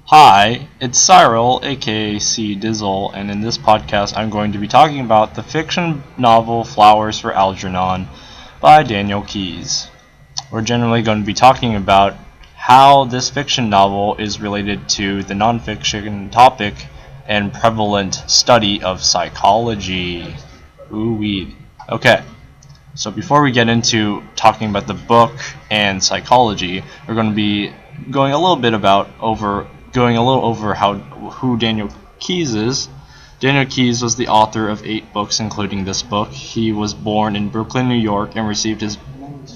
Hi, it's Cyril, aka C Dizzle, and in this podcast I'm going to be talking about the fiction novel Flowers for Algernon by Daniel Keyes. We're generally going to be talking about how this fiction novel is related to the nonfiction topic and prevalent study of psychology. Ooh-wee. Okay, so before we get into talking about the book and psychology, we're going to be going a little bit over who Daniel Keyes is. Daniel Keyes was the author of 8 books, including this book. He was born in Brooklyn, New York, and received his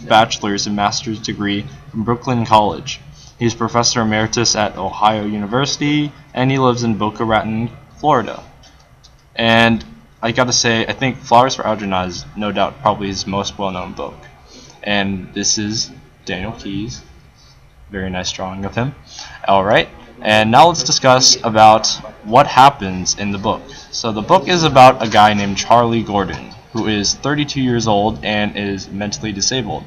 bachelor's and master's degree from Brooklyn College. He's professor emeritus at Ohio University, and he lives in Boca Raton, Florida. And I gotta say, I think Flowers for Algernon is no doubt probably his most well-known book. And this is Daniel Keyes. Very nice drawing of him. Alright. And now let's discuss about what happens in the book. So the book is about a guy named Charlie Gordon, who is 32 years old and is mentally disabled.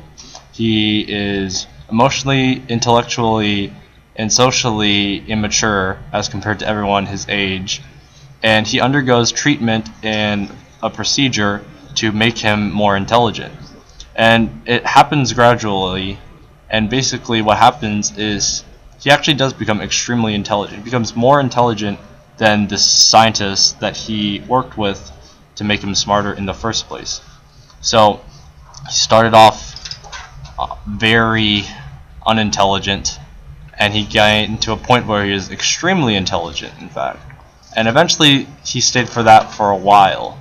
He is emotionally, intellectually, and socially immature as compared to everyone his age, and he undergoes treatment and a procedure to make him more intelligent. And it happens gradually, and basically what happens is he actually does become extremely intelligent. He becomes more intelligent than the scientists that he worked with to make him smarter in the first place. So he started off very unintelligent, and he got to a point where he is extremely intelligent, in fact. And eventually he stayed for that for a while.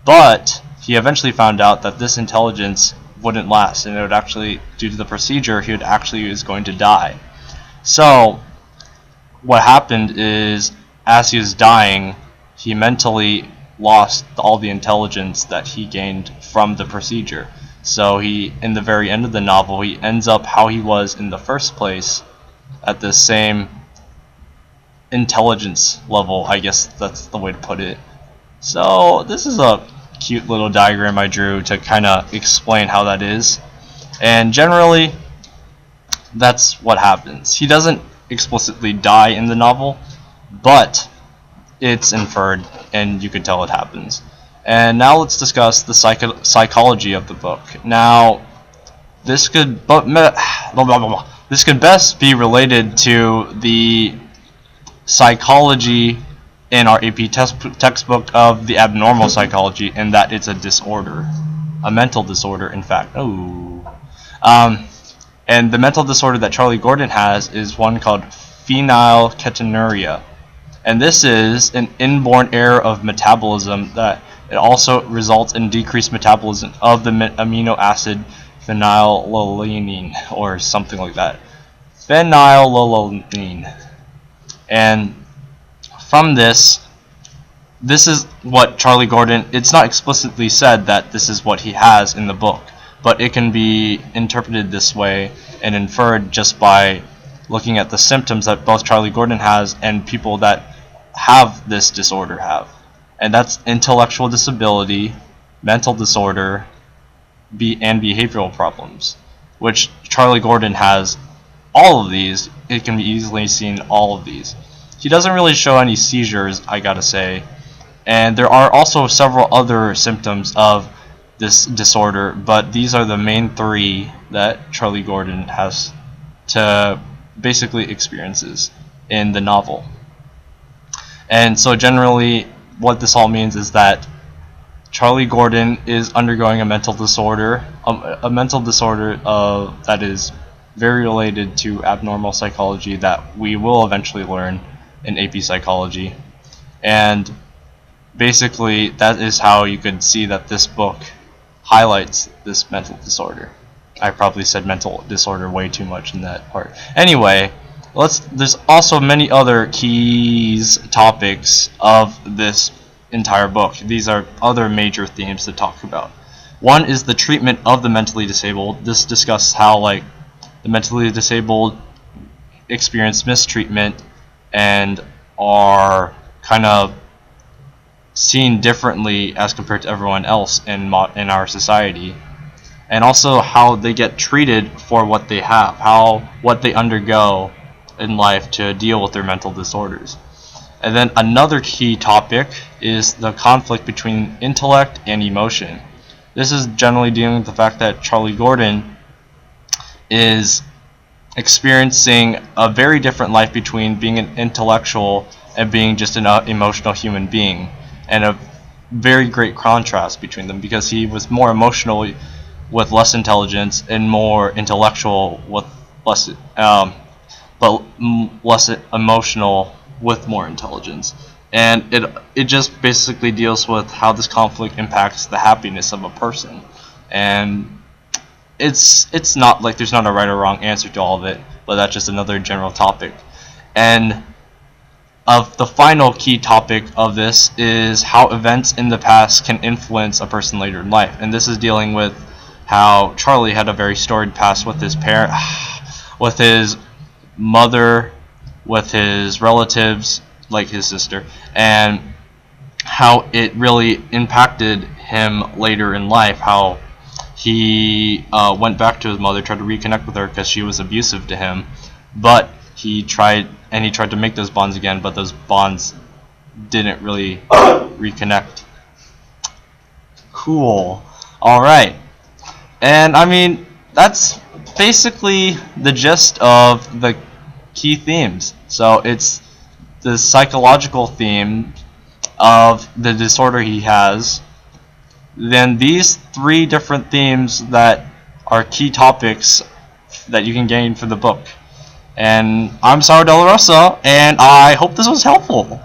But he eventually found out that this intelligence wouldn't last, and it would actually, due to the procedure, he was going to die. So what happened is, as he was dying, he mentally lost all the intelligence that he gained from the procedure. So in the very end of the novel, he ends up how he was in the first place, at the same intelligence level, I guess that's the way to put it. So this is a cute little diagram I drew to kind of explain how that is. And generally, that's what happens. He doesn't explicitly die in the novel, but it's inferred, and you can tell it happens. And now let's discuss the psychology of the book. Now, this could best be related to the psychology in our AP textbook of the abnormal psychology, in that it's a disorder, a mental disorder, in fact. And the mental disorder that Charlie Gordon has is one called phenylketonuria. And this is an inborn error of metabolism that it also results in decreased metabolism of the amino acid phenylalanine, or something like that. Phenylalanine. And from this is what Charlie Gordon, it's not explicitly said that this is what he has in the book, but it can be interpreted this way and inferred just by looking at the symptoms that both Charlie Gordon has and people that have this disorder have. And that's intellectual disability, mental disorder, and behavioral problems, which Charlie Gordon has all of these. It can be easily seen all of these. He doesn't really show any seizures, I gotta say, and there are also several other symptoms of this disorder, but these are the main 3 that Charlie Gordon has to basically experiences in the novel. And so generally what this all means is that Charlie Gordon is undergoing a mental disorder, that is very related to abnormal psychology that we will eventually learn in AP psychology. And basically that is how you could see that this book highlights this mental disorder. I probably said mental disorder way too much in that part. Anyway, there's also many other Keyes topics of this entire book. These are other major themes to talk about. One is the treatment of the mentally disabled. This discusses how the mentally disabled experience mistreatment and are kind of seen differently as compared to everyone else in our society. and also how they get treated for what they have, what they undergo in life to deal with their mental disorders. And then another key topic is the conflict between intellect and emotion. This is generally dealing with the fact that Charlie Gordon is experiencing a very different life between being an intellectual and being just an emotional human being, and a very great contrast between them, because he was more emotional with less intelligence and more intellectual with less less emotional with more intelligence. And it just basically deals with how this conflict impacts the happiness of a person. And it's not like there's not a right or wrong answer to all of it, but that's just another general topic. And of the final key topic of this is how events in the past can influence a person later in life. And this is dealing with how Charlie had a very storied past with his parent, with his mother, with his relatives, like his sister, and how it really impacted him later in life, how he went back to his mother, tried to reconnect with her because she was abusive to him, but he tried to make those bonds again, but those bonds didn't really reconnect. Cool. Alright. And I mean, that's basically the gist of the key themes. So it's the psychological theme of the disorder he has, then these 3 different themes that are key topics that you can gain for the book. And I'm Saro Della Rosa, and I hope this was helpful.